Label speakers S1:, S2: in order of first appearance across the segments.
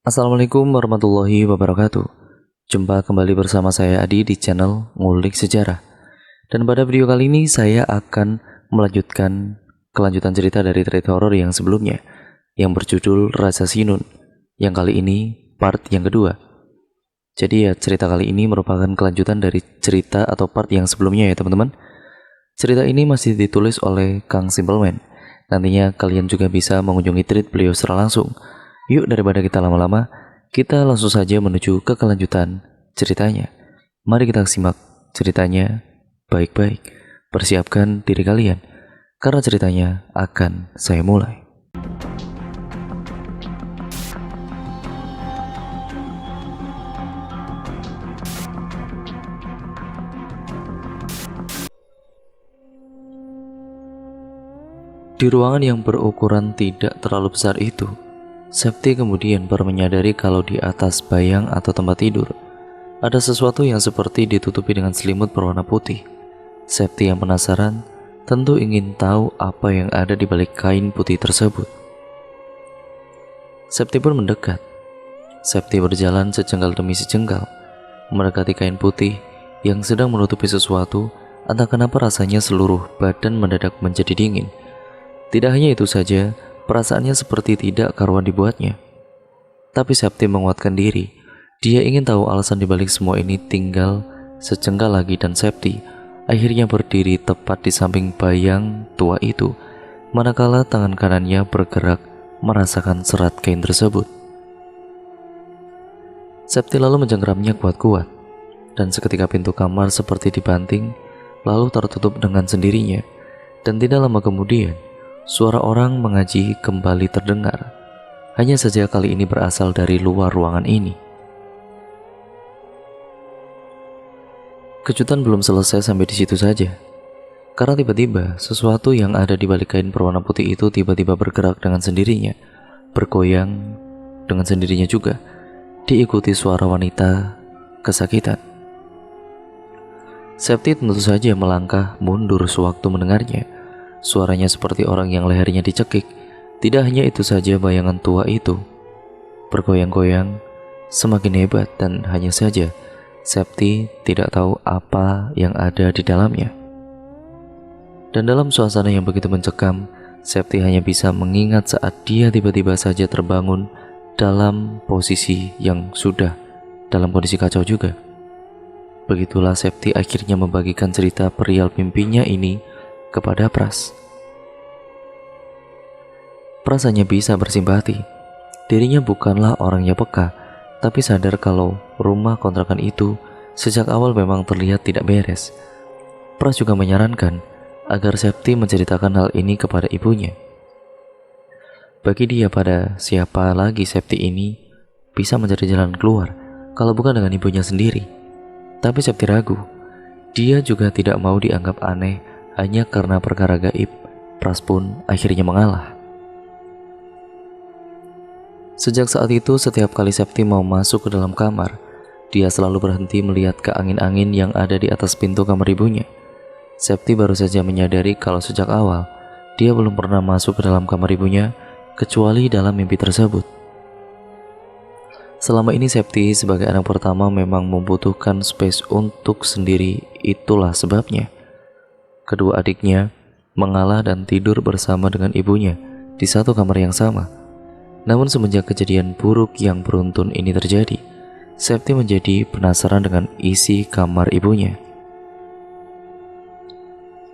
S1: Assalamualaikum warahmatullahi wabarakatuh. Jumpa kembali bersama saya Adi di channel Ngulik Sejarah. Dan pada video kali ini saya akan melanjutkan kelanjutan cerita dari trade horror yang sebelumnya, yang berjudul Raja Sinun, yang kali ini part yang kedua. Jadi cerita kali ini merupakan kelanjutan dari cerita atau part yang sebelumnya ya teman-teman. Cerita ini masih ditulis oleh Kang Simpleman. Nantinya kalian juga bisa mengunjungi tweet beliau secara langsung. Yuk daripada kita lama-lama, kita langsung saja menuju ke kelanjutan ceritanya. Mari kita simak ceritanya baik-baik. Persiapkan diri kalian, karena ceritanya akan saya mulai. Di ruangan yang berukuran tidak terlalu besar itu, Septi kemudian baru menyadari kalau di atas bayang atau tempat tidur ada sesuatu yang seperti ditutupi dengan selimut berwarna putih. Septi yang penasaran tentu ingin tahu apa yang ada di balik kain putih tersebut. Septi pun mendekat. Septi berjalan sejengkal demi sejengkal mendekati kain putih yang sedang menutupi sesuatu. Entah kenapa rasanya seluruh badan mendadak menjadi dingin. Tidak hanya itu saja, perasaannya seperti tidak karuan dibuatnya. Tapi Septi menguatkan diri. Dia ingin tahu alasan dibalik semua ini. Tinggal sejengkal lagi dan Septi akhirnya berdiri tepat di samping bayang tua itu, manakala tangan kanannya bergerak merasakan serat kain tersebut. Septi lalu mencengkeramnya kuat-kuat, dan seketika pintu kamar seperti dibanting, lalu tertutup dengan sendirinya. Dan tidak lama kemudian, suara orang mengaji kembali terdengar. Hanya saja kali ini berasal dari luar ruangan ini. Kejutan belum selesai sampai di situ saja. Karena tiba-tiba sesuatu yang ada di balik kain berwarna putih itu tiba-tiba bergerak dengan sendirinya, bergoyang dengan sendirinya juga, diikuti suara wanita kesakitan. Septi tentu saja melangkah mundur sewaktu mendengarnya. Suaranya seperti orang yang lehernya dicekik. Tidak hanya itu saja, bayangan tua itu bergoyang-goyang semakin hebat, dan hanya saja Septi tidak tahu apa yang ada di dalamnya. Dan dalam suasana yang begitu mencekam, Septi hanya bisa mengingat saat dia tiba-tiba saja terbangun dalam posisi yang sudah dalam kondisi kacau juga. Begitulah Septi akhirnya membagikan cerita perial mimpinya ini kepada Pras. Pras hanya bisa bersimpati. Dirinya bukanlah orang yang peka, tapi sadar kalau rumah kontrakan itu sejak awal memang terlihat tidak beres. Pras juga menyarankan agar Septi menceritakan hal ini kepada ibunya. Bagi dia, pada siapa lagi Septi ini bisa mencari jalan keluar kalau bukan dengan ibunya sendiri. Tapi Septi ragu. Dia juga tidak mau dianggap aneh hanya karena perkara gaib. Pras pun akhirnya mengalah. Sejak saat itu, setiap kali Septi mau masuk ke dalam kamar, dia selalu berhenti melihat ke angin-angin yang ada di atas pintu kamar ibunya. Septi baru saja menyadari kalau sejak awal dia belum pernah masuk ke dalam kamar ibunya kecuali dalam mimpi tersebut. Selama ini Septi sebagai anak pertama memang membutuhkan space untuk sendiri. Itulah sebabnya kedua adiknya mengalah dan tidur bersama dengan ibunya di satu kamar yang sama. Namun semenjak kejadian buruk yang beruntun ini terjadi, Septi menjadi penasaran dengan isi kamar ibunya.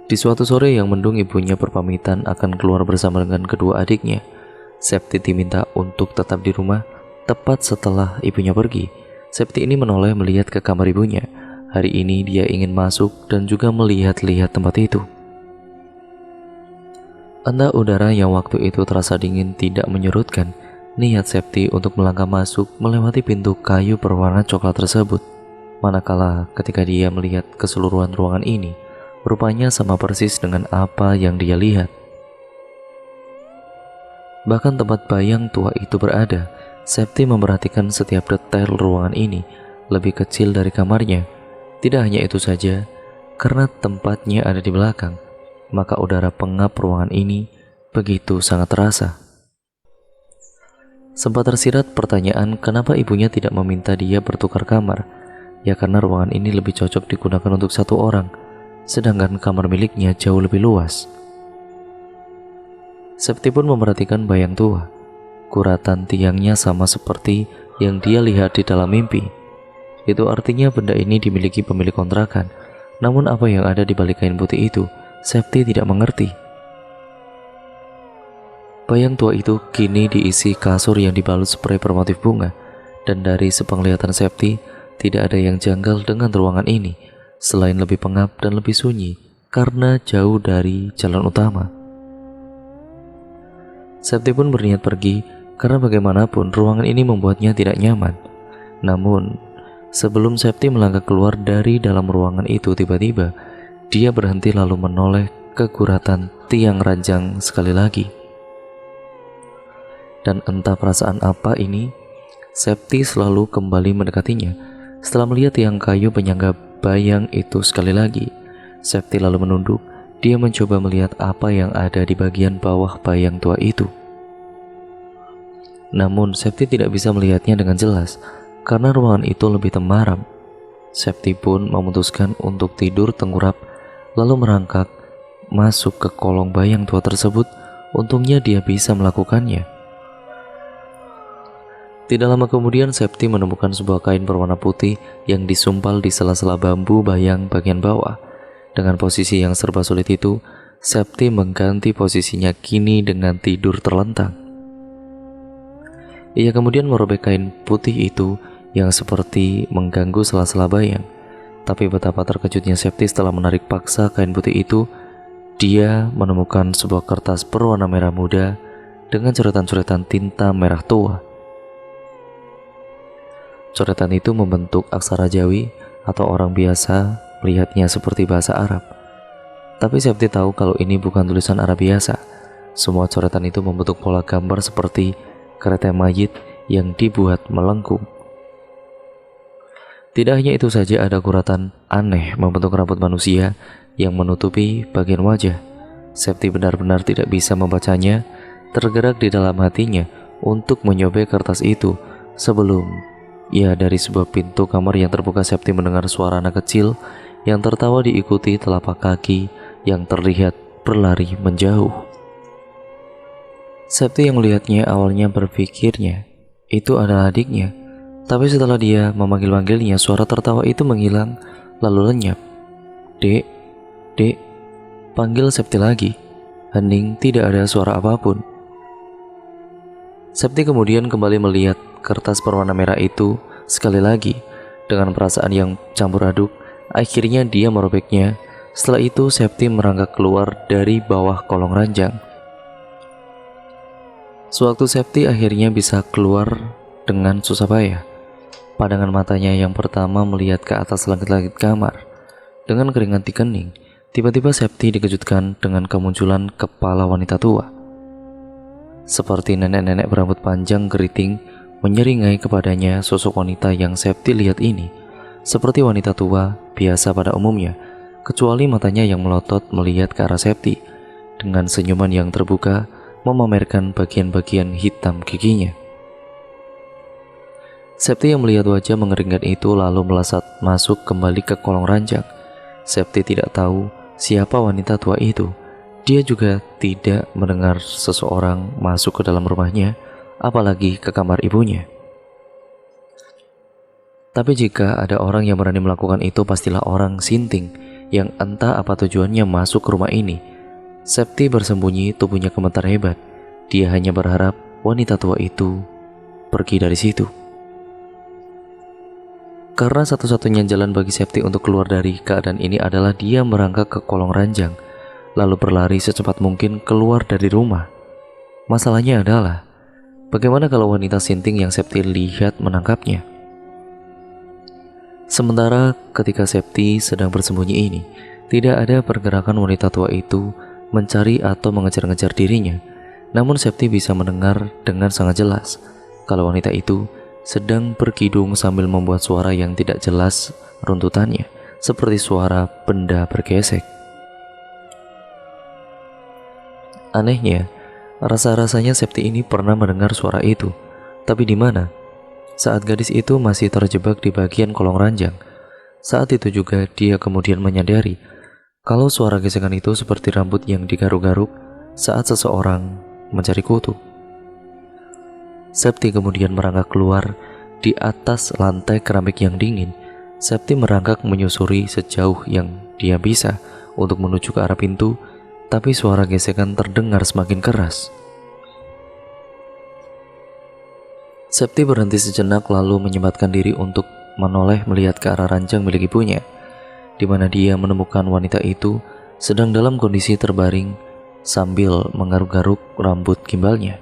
S1: Di suatu sore yang mendung, ibunya berpamitan akan keluar bersama dengan kedua adiknya. Septi diminta untuk tetap di rumah. Tepat setelah ibunya pergi, Septi ini menoleh melihat ke kamar ibunya. Hari ini dia ingin masuk dan juga melihat-lihat tempat itu. Entah udara yang waktu itu terasa dingin tidak menyurutkan niat Septi untuk melangkah masuk melewati pintu kayu berwarna coklat tersebut. Manakala ketika dia melihat keseluruhan ruangan ini, rupanya sama persis dengan apa yang dia lihat. Bahkan tempat bayang tua itu berada, Septi memperhatikan setiap detail ruangan ini, lebih kecil dari kamarnya. Tidak hanya itu saja, karena tempatnya ada di belakang, maka udara pengap ruangan ini begitu sangat terasa. Sempat tersirat pertanyaan kenapa ibunya tidak meminta dia bertukar kamar. Ya karena ruangan ini lebih cocok digunakan untuk satu orang, sedangkan kamar miliknya jauh lebih luas. Septi pun memperhatikan bayang tua. Guratan tiangnya sama seperti yang dia lihat di dalam mimpi. Itu artinya benda ini dimiliki pemilik kontrakan. Namun apa yang ada di balik kain putih itu, Septi tidak mengerti. Bayang tua itu kini diisi kasur yang dibalut spray bermotif bunga. Dan dari sepenglihatan Septi, tidak ada yang janggal dengan ruangan ini, selain lebih pengap dan lebih sunyi, karena jauh dari jalan utama. Septi pun berniat pergi, karena bagaimanapun ruangan ini membuatnya tidak nyaman. Namun, sebelum Septi melangkah keluar dari dalam ruangan itu, tiba-tiba dia berhenti lalu menoleh ke guratan tiang ranjang sekali lagi. Dan entah perasaan apa ini, Septi selalu kembali mendekatinya. Setelah melihat tiang kayu penyangga bayang itu sekali lagi, Septi lalu menunduk. Dia mencoba melihat apa yang ada di bagian bawah bayang tua itu. Namun Septi tidak bisa melihatnya dengan jelas, karena ruangan itu lebih temaram. Septi pun memutuskan untuk tidur tengkurap, lalu merangkak masuk ke kolong bayang tua tersebut. Untungnya dia bisa melakukannya. Tidak lama kemudian Septi menemukan sebuah kain berwarna putih yang disumpal di sela-sela bambu bayang bagian bawah. Dengan posisi yang serba sulit itu, Septi mengganti posisinya kini dengan tidur terlentang. Ia kemudian merobek kain putih itu yang seperti mengganggu sela-sela bayang. Tapi betapa terkejutnya Septi setelah menarik paksa kain putih itu, dia menemukan sebuah kertas berwarna merah muda dengan coretan-coretan tinta merah tua. Coretan itu membentuk aksara Jawi atau orang biasa melihatnya seperti bahasa Arab. Tapi Septi tahu kalau ini bukan tulisan Arab biasa. Semua coretan itu membentuk pola gambar seperti kereta mayit yang dibuat melengkung. Tidak hanya itu saja, ada guratan aneh membentuk rambut manusia yang menutupi bagian wajah. Septi benar-benar tidak bisa membacanya, tergerak di dalam hatinya untuk menyobek kertas itu. Sebelum dari sebuah pintu kamar yang terbuka, Septi mendengar suara anak kecil yang tertawa diikuti telapak kaki yang terlihat berlari menjauh. Septi yang melihatnya awalnya berpikirnya itu adalah adiknya. Tapi setelah dia memanggil-manggilnya, suara tertawa itu menghilang lalu lenyap. "Dek, dek," panggil Septi lagi. Hening, tidak ada suara apapun. Septi kemudian kembali melihat kertas berwarna merah itu sekali lagi. Dengan perasaan yang campur aduk, akhirnya dia merobeknya. Setelah itu Septi merangkak keluar dari bawah kolong ranjang. Sewaktu Septi akhirnya bisa keluar dengan susah payah, pandangan matanya yang pertama melihat ke atas langit-langit kamar. Dengan keringat di kening, tiba-tiba Septi dikejutkan dengan kemunculan kepala wanita tua. Seperti nenek-nenek berambut panjang keriting menyeringai kepadanya. Sosok wanita yang Septi lihat ini seperti wanita tua biasa pada umumnya, kecuali matanya yang melotot melihat ke arah Septi dengan senyuman yang terbuka memamerkan bagian-bagian hitam giginya. Septi yang melihat wajah mengeringkan itu lalu melesat masuk kembali ke kolong ranjang. Septi tidak tahu siapa wanita tua itu. Dia juga tidak mendengar seseorang masuk ke dalam rumahnya, apalagi ke kamar ibunya. Tapi jika ada orang yang berani melakukan itu, pastilah orang sinting yang entah apa tujuannya masuk ke rumah ini. Septi bersembunyi, tubuhnya gemetar hebat. Dia hanya berharap wanita tua itu pergi dari situ. Karena satu-satunya jalan bagi Septi untuk keluar dari keadaan ini adalah dia merangkak ke kolong ranjang, lalu berlari secepat mungkin keluar dari rumah. Masalahnya adalah, bagaimana kalau wanita sinting yang Septi lihat menangkapnya? Sementara ketika Septi sedang bersembunyi ini, tidak ada pergerakan wanita tua itu mencari atau mengejar-ngejar dirinya. Namun Septi bisa mendengar dengan sangat jelas kalau wanita itu sedang berkidung sambil membuat suara yang tidak jelas runtutannya, seperti suara benda bergesek. Anehnya, rasa-rasanya Septi ini pernah mendengar suara itu. Tapi di mana? Saat gadis itu masih terjebak di bagian kolong ranjang. Saat itu juga dia kemudian menyadari kalau suara gesekan itu seperti rambut yang digaruk-garuk saat seseorang mencari kutu. Septi kemudian merangkak keluar di atas lantai keramik yang dingin. Septi merangkak menyusuri sejauh yang dia bisa untuk menuju ke arah pintu, tapi suara gesekan terdengar semakin keras. Septi berhenti sejenak lalu menyempatkan diri untuk menoleh melihat ke arah ranjang milik ibunya, di mana dia menemukan wanita itu sedang dalam kondisi terbaring sambil menggaruk-garuk rambut gimbalnya.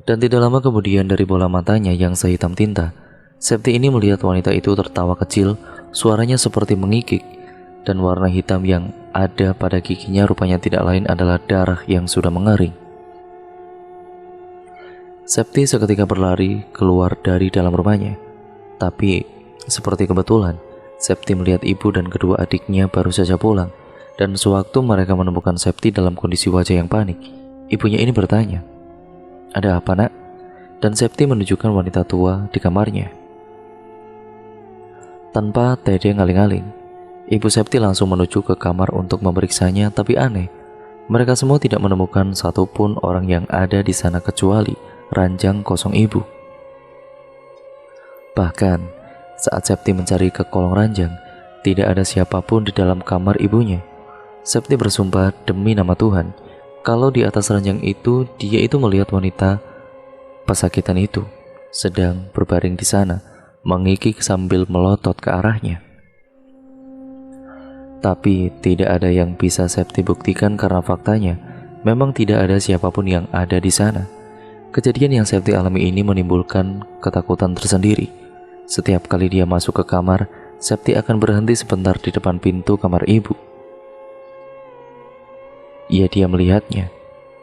S1: Dan tidak lama kemudian dari bola matanya yang sehitam tinta, Septi ini melihat wanita itu tertawa kecil, suaranya seperti mengikik, dan warna hitam yang ada pada giginya rupanya tidak lain adalah darah yang sudah mengering. Septi seketika berlari keluar dari dalam rumahnya. Tapi seperti kebetulan, Septi melihat ibu dan kedua adiknya baru saja pulang. Dan sewaktu mereka menemukan Septi dalam kondisi wajah yang panik, ibunya ini bertanya, "Ada apa, Nak?" Dan Septi menunjukkan wanita tua di kamarnya. Tanpa Tede ngaling-ngaling, ibu Septi langsung menuju ke kamar untuk memeriksanya. Tapi aneh, mereka semua tidak menemukan satupun orang yang ada di sana kecuali ranjang kosong ibu. Bahkan saat Septi mencari ke kolong ranjang, tidak ada siapapun di dalam kamar ibunya. Septi bersumpah demi nama Tuhan, kalau di atas ranjang itu dia itu melihat wanita pesakitan itu sedang berbaring di sana, mengikik sambil melotot ke arahnya. Tapi tidak ada yang bisa Septi buktikan karena faktanya memang tidak ada siapapun yang ada di sana. Kejadian yang Septi alami ini menimbulkan ketakutan tersendiri. Setiap kali dia masuk ke kamar, Septi akan berhenti sebentar di depan pintu kamar ibu. Dia melihatnya,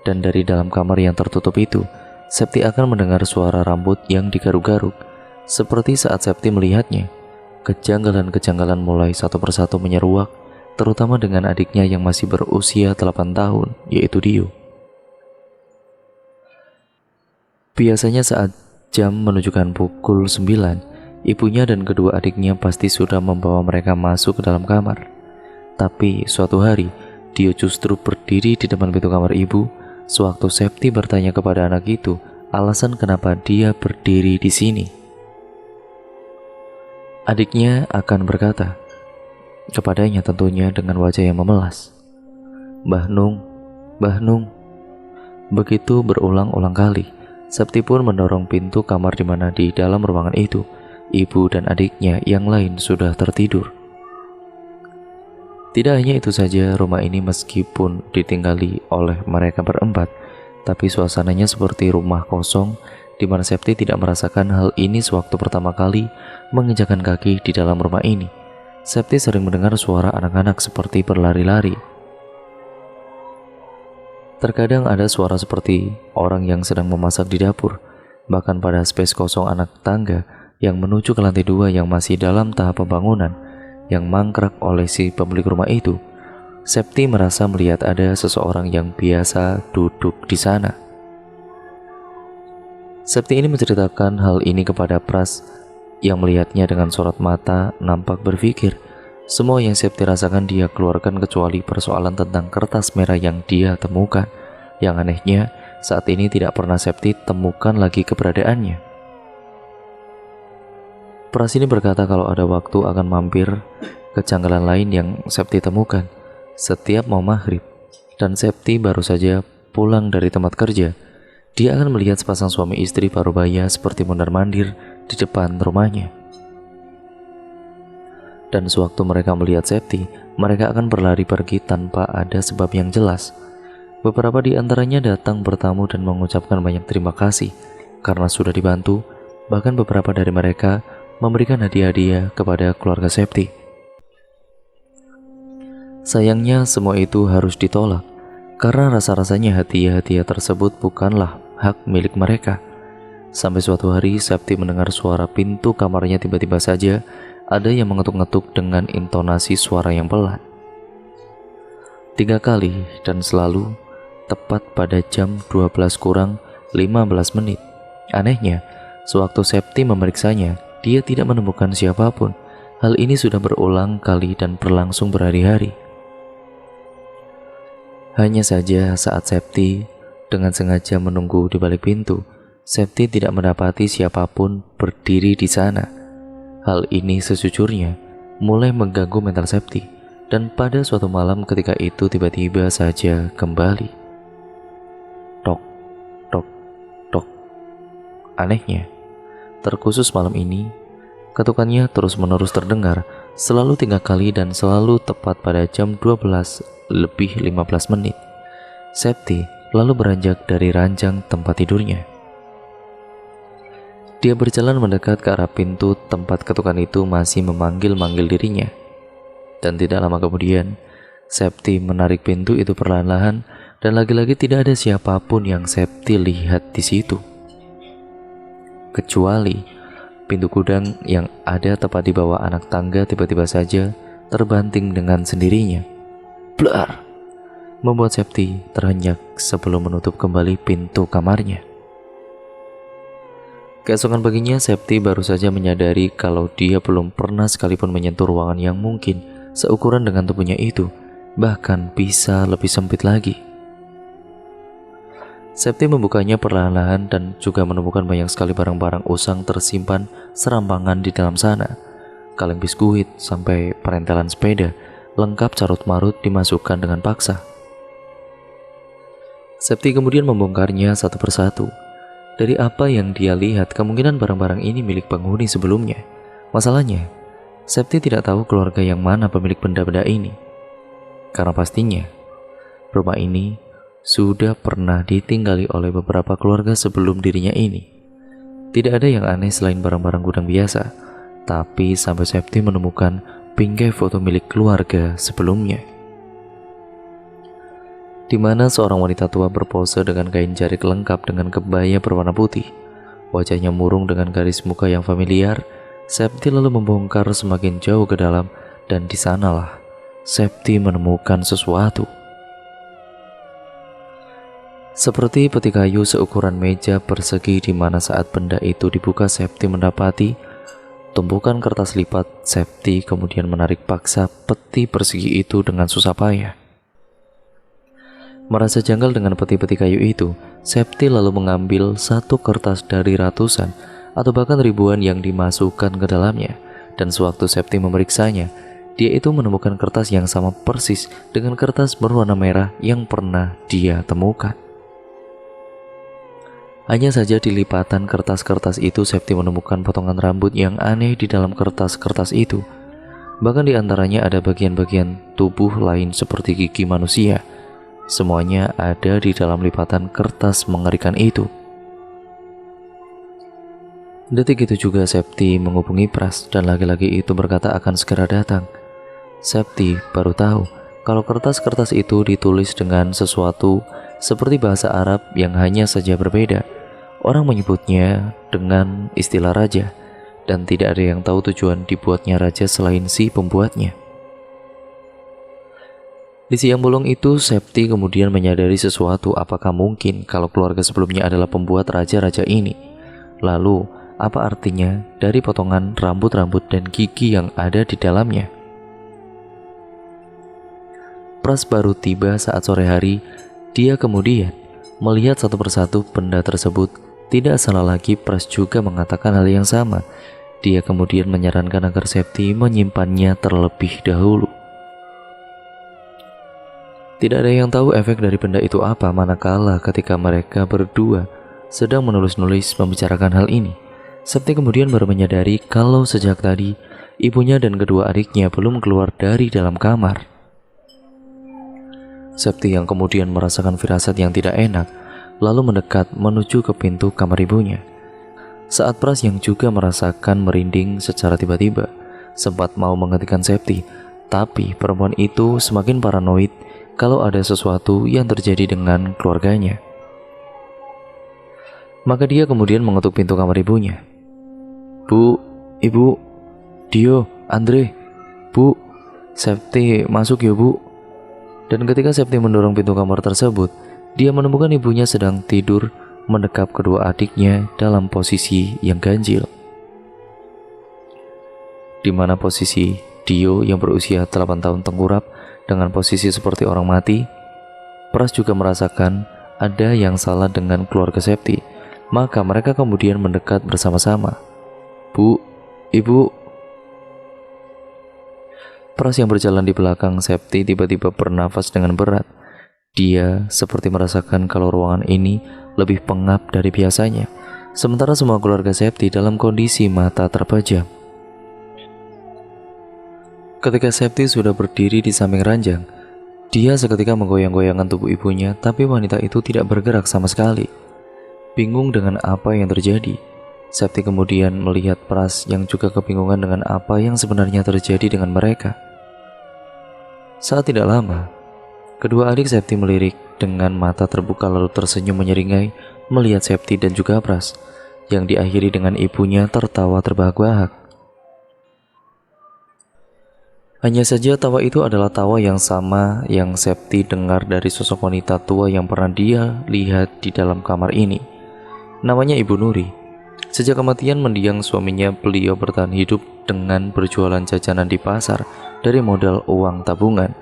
S1: dan dari dalam kamar yang tertutup itu, Septi akan mendengar suara rambut yang digaruk-garuk. Seperti saat Septi melihatnya, kejanggalan-kejanggalan mulai satu persatu menyeruak, terutama dengan adiknya yang masih berusia 8 tahun, yaitu Dio. Biasanya saat jam menunjukkan pukul 9, ibunya dan kedua adiknya pasti sudah membawa mereka masuk ke dalam kamar. Tapi suatu hari, Dio justru berdiri di depan pintu kamar ibu. Sewaktu Septi bertanya kepada anak itu alasan kenapa dia berdiri di sini, adiknya akan berkata kepadanya tentunya dengan wajah yang memelas, "Mbah Nung, Mbah Nung." Begitu berulang-ulang kali, Septi pun mendorong pintu kamar di mana di dalam ruangan itu, ibu dan adiknya yang lain sudah tertidur. Tidak hanya itu saja, rumah ini meskipun ditinggali oleh mereka berempat, tapi suasananya seperti rumah kosong, di mana Septi tidak merasakan hal ini sewaktu pertama kali menginjakkan kaki di dalam rumah ini. Septi sering mendengar suara anak-anak seperti berlari-lari. Terkadang ada suara seperti orang yang sedang memasak di dapur. Bahkan pada space kosong anak tangga yang menuju ke lantai 2 yang masih dalam tahap pembangunan, yang mangkrak oleh si pemilik rumah itu, Septi merasa melihat ada seseorang yang biasa duduk di sana. Septi ini menceritakan hal ini kepada Pras yang melihatnya dengan sorot mata nampak berpikir. Semua yang Septi rasakan dia keluarkan kecuali persoalan tentang kertas merah yang dia temukan. Yang anehnya, saat ini tidak pernah Septi temukan lagi keberadaannya. Pras ini berkata kalau ada waktu akan mampir kejanggalan lain yang Septi temukan setiap mau maghrib. Dan Septi baru saja pulang dari tempat kerja. Dia akan melihat sepasang suami istri parubaya seperti mondar-mandir di depan rumahnya. Dan sewaktu mereka melihat Septi, mereka akan berlari pergi tanpa ada sebab yang jelas. Beberapa di antaranya datang bertamu dan mengucapkan banyak terima kasih karena sudah dibantu. Bahkan beberapa dari mereka memberikan hadiah-hadiah kepada keluarga Septi. Sayangnya semua itu harus ditolak karena rasa-rasanya hadiah-hadiah tersebut bukanlah hak milik mereka. Sampai suatu hari Septi mendengar suara pintu kamarnya tiba-tiba saja ada yang mengetuk-ngetuk dengan intonasi suara yang pelan. 3 kali dan selalu tepat pada jam 12 kurang 15 menit. Anehnya, sewaktu Septi memeriksanya, dia tidak menemukan siapapun. Hal ini sudah berulang kali dan berlangsung berhari-hari. Hanya saja saat Septi dengan sengaja menunggu di balik pintu, Septi tidak mendapati siapapun berdiri di sana. Hal ini sejujurnya mulai mengganggu mental Septi, dan pada suatu malam ketika itu tiba-tiba saja kembali. Tok, tok, tok. Anehnya, terkhusus malam ini, ketukannya terus-menerus terdengar, selalu 3 kali dan selalu tepat pada jam 12:15 menit. Septi lalu beranjak dari ranjang tempat tidurnya. Dia berjalan mendekat ke arah pintu tempat ketukan itu masih memanggil-manggil dirinya. Dan tidak lama kemudian, Septi menarik pintu itu perlahan-lahan dan lagi-lagi tidak ada siapapun yang Septi lihat di situ. Kecuali pintu gudang yang ada tepat di bawah anak tangga tiba-tiba saja terbanting dengan sendirinya. Blar! Membuat Septi terhenyak sebelum menutup kembali pintu kamarnya. Keesokan paginya, Septi baru saja menyadari kalau dia belum pernah sekalipun menyentuh ruangan yang mungkin seukuran dengan tubuhnya itu, bahkan bisa lebih sempit lagi. Septi membukanya perlahan-lahan dan juga menemukan banyak sekali barang-barang usang tersimpan serampangan di dalam sana. Kaleng biskuit sampai perentelan sepeda, lengkap carut-marut dimasukkan dengan paksa. Septi kemudian membongkarnya satu persatu. Dari apa yang dia lihat, kemungkinan barang-barang ini milik penghuni sebelumnya. Masalahnya, Septi tidak tahu keluarga yang mana pemilik benda-benda ini. Karena pastinya, rumah ini sudah pernah ditinggali oleh beberapa keluarga sebelum dirinya ini. Tidak ada yang aneh selain barang-barang gudang biasa, tapi sampai Septi menemukan bingkai foto milik keluarga sebelumnya, di mana seorang wanita tua berpose dengan kain jarik lengkap dengan kebaya berwarna putih. Wajahnya murung dengan garis muka yang familiar. Septi lalu membongkar semakin jauh ke dalam, dan di sanalah Septi menemukan sesuatu. Seperti peti kayu seukuran meja persegi, di mana saat benda itu dibuka Septi mendapati tumpukan kertas lipat. Septi kemudian menarik paksa peti persegi itu dengan susah payah. Merasa janggal dengan peti-peti kayu itu, Septi lalu mengambil satu kertas dari ratusan atau bahkan ribuan yang dimasukkan ke dalamnya. Dan sewaktu Septi memeriksanya, dia itu menemukan kertas yang sama persis dengan kertas berwarna merah yang pernah dia temukan. Hanya saja di lipatan kertas-kertas itu, Septi menemukan potongan rambut yang aneh di dalam kertas-kertas itu. Bahkan di antaranya ada bagian-bagian tubuh lain seperti gigi manusia. Semuanya ada di dalam lipatan kertas mengerikan itu. Detik itu juga Septi menghubungi Pras dan laki-laki itu berkata akan segera datang. Septi baru tahu kalau kertas-kertas itu ditulis dengan sesuatu seperti bahasa Arab yang hanya saja berbeda. Orang menyebutnya dengan istilah raja, dan tidak ada yang tahu tujuan dibuatnya raja selain si pembuatnya. Di siang bolong itu, Septi kemudian menyadari sesuatu. Apakah mungkin kalau keluarga sebelumnya adalah pembuat raja-raja ini? Lalu, apa artinya dari potongan rambut-rambut dan gigi yang ada di dalamnya? Pras baru tiba saat sore hari. Dia kemudian melihat satu persatu benda tersebut. Tidak salah lagi, Pras juga mengatakan hal yang sama. Dia kemudian menyarankan agar Septi menyimpannya terlebih dahulu. Tidak ada yang tahu efek dari benda itu apa, manakala ketika mereka berdua sedang menulis-nulis membicarakan hal ini. Septi kemudian baru menyadari kalau sejak tadi ibunya dan kedua adiknya belum keluar dari dalam kamar. Septi yang kemudian merasakan firasat yang tidak enak, lalu mendekat menuju ke pintu kamar ibunya. Saat Pras yang juga merasakan merinding secara tiba-tiba sempat mau menghentikan Septi, tapi perempuan itu semakin paranoid kalau ada sesuatu yang terjadi dengan keluarganya. Maka dia kemudian mengetuk pintu kamar ibunya. "Bu, Ibu, Dio, Andre, Bu, Septi masuk ya Bu." Dan ketika Septi mendorong pintu kamar tersebut, dia menemukan ibunya sedang tidur mendekap kedua adiknya dalam posisi yang ganjil, di mana posisi Dio yang berusia 8 tahun tengkurap dengan posisi seperti orang mati. Pras juga merasakan ada yang salah dengan keluarga Septi, maka mereka kemudian mendekat bersama-sama. "Bu, Ibu." Pras yang berjalan di belakang Septi tiba-tiba bernafas dengan berat. Dia seperti merasakan kalau ruangan ini lebih pengap dari biasanya, sementara semua keluarga Septi dalam kondisi mata terpejam. Ketika Septi sudah berdiri di samping ranjang, dia seketika menggoyang-goyangkan tubuh ibunya, tapi wanita itu tidak bergerak sama sekali. Bingung dengan apa yang terjadi, Septi kemudian melihat Pras yang juga kebingungan dengan apa yang sebenarnya terjadi dengan mereka. Saat tidak lama, kedua adik Septi melirik dengan mata terbuka lalu tersenyum menyeringai melihat Septi dan juga Pras, yang diakhiri dengan ibunya tertawa terbahak-bahak. Hanya saja tawa itu adalah tawa yang sama yang Septi dengar dari sosok wanita tua yang pernah dia lihat di dalam kamar ini. Namanya Ibu Nuri. Sejak kematian mendiang suaminya, beliau bertahan hidup dengan berjualan jajanan di pasar dari modal uang tabungan.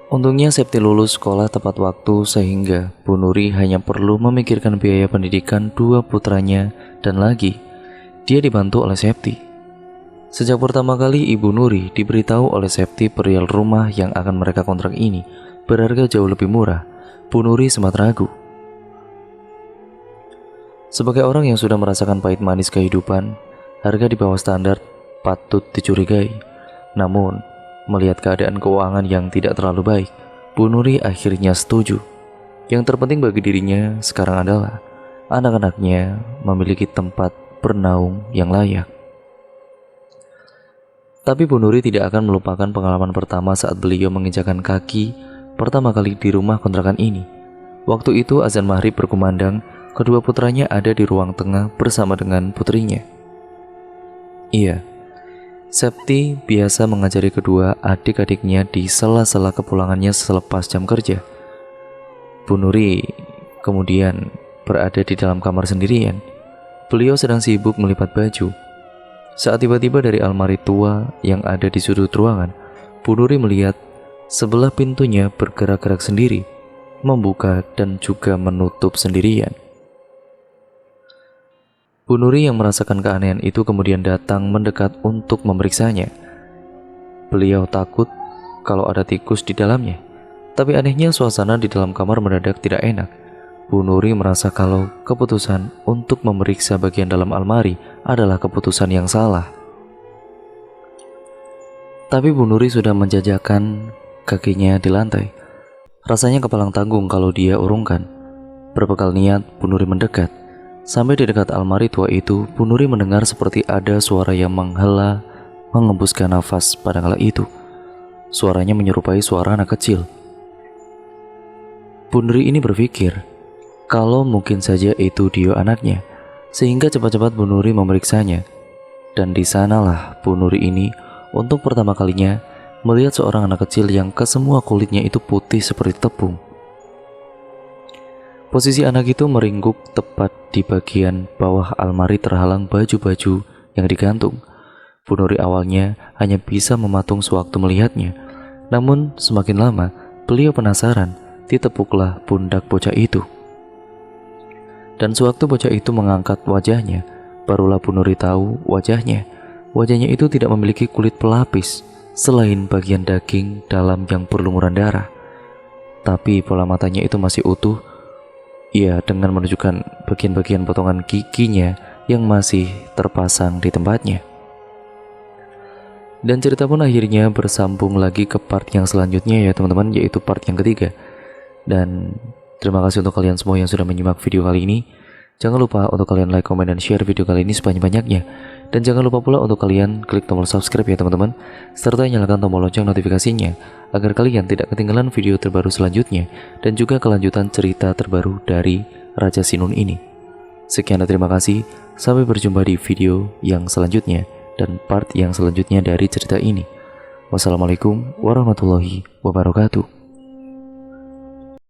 S1: Untungnya Septi lulus sekolah tepat waktu sehingga Bu Nuri hanya perlu memikirkan biaya pendidikan dua putranya, dan lagi dia dibantu oleh Septi. Sejak pertama kali Ibu Nuri diberitahu oleh Septi perihal rumah yang akan mereka kontrak ini berharga jauh lebih murah, Bu Nuri sempat ragu. Sebagai orang yang sudah merasakan pahit manis kehidupan, harga di bawah standar patut dicurigai. Namun, melihat keadaan keuangan yang tidak terlalu baik, Bu Nuri akhirnya setuju. Yang terpenting bagi dirinya sekarang adalah anak-anaknya memiliki tempat bernaung yang layak. Tapi Bu Nuri tidak akan melupakan pengalaman pertama saat beliau menginjakan kaki pertama kali di rumah kontrakan ini. Waktu itu azan maghrib berkumandang, kedua putranya ada di ruang tengah bersama dengan putrinya. Iya, Septi biasa mengajari kedua adik-adiknya di sela-sela kepulangannya selepas jam kerja. Bu Nuri kemudian berada di dalam kamar sendirian. Beliau sedang sibuk melipat baju. Saat tiba-tiba dari almari tua yang ada di sudut ruangan, Bu Nuri melihat sebelah pintunya bergerak-gerak sendiri, membuka dan juga menutup sendirian. Bu Nuri yang merasakan keanehan itu kemudian datang mendekat untuk memeriksanya. Beliau takut kalau ada tikus di dalamnya, tapi anehnya suasana di dalam kamar mendadak tidak enak. Bu Nuri merasa kalau keputusan untuk memeriksa bagian dalam almari adalah keputusan yang salah. Tapi Bu Nuri sudah menjajakan kakinya di lantai. Rasanya kepalang tanggung kalau dia urungkan. Berbekal niat, Bu Nuri mendekat. Sampai di dekat almari tua itu, Bu Nuri mendengar seperti ada suara yang menghela, mengembuskan nafas pada kala itu. Suaranya menyerupai suara anak kecil. Bu Nuri ini berpikir kalau mungkin saja itu Dio anaknya, sehingga cepat-cepat Bu Nuri memeriksanya. Dan di sanalah Bu Nuri ini untuk pertama kalinya melihat seorang anak kecil yang kesemua kulitnya itu putih seperti tepung. Posisi anak itu meringkuk tepat di bagian bawah almari terhalang baju-baju yang digantung. Bu Nuri awalnya hanya bisa mematung sewaktu melihatnya. Namun semakin lama beliau penasaran, ditepuklah pundak bocah itu. Dan sewaktu bocah itu mengangkat wajahnya, barulah Bu Nuri tahu wajahnya. Wajahnya itu tidak memiliki kulit pelapis selain bagian daging dalam yang berlumuran darah. Tapi pola matanya itu masih utuh. Ia dengan menunjukkan bagian-bagian potongan giginya yang masih terpasang di tempatnya. Dan cerita pun akhirnya bersambung lagi ke part yang selanjutnya ya teman-teman, yaitu part yang ketiga. Dan terima kasih untuk kalian semua yang sudah menyimak video kali ini. Jangan lupa untuk kalian like, comment, dan share video kali ini sebanyak-banyaknya. Dan jangan lupa pula untuk kalian klik tombol subscribe ya teman-teman, serta nyalakan tombol lonceng notifikasinya agar kalian tidak ketinggalan video terbaru selanjutnya dan juga kelanjutan cerita terbaru dari Raja Sinun ini. Sekian dan terima kasih, sampai berjumpa di video yang selanjutnya dan part yang selanjutnya dari cerita ini. Wassalamualaikum warahmatullahi wabarakatuh.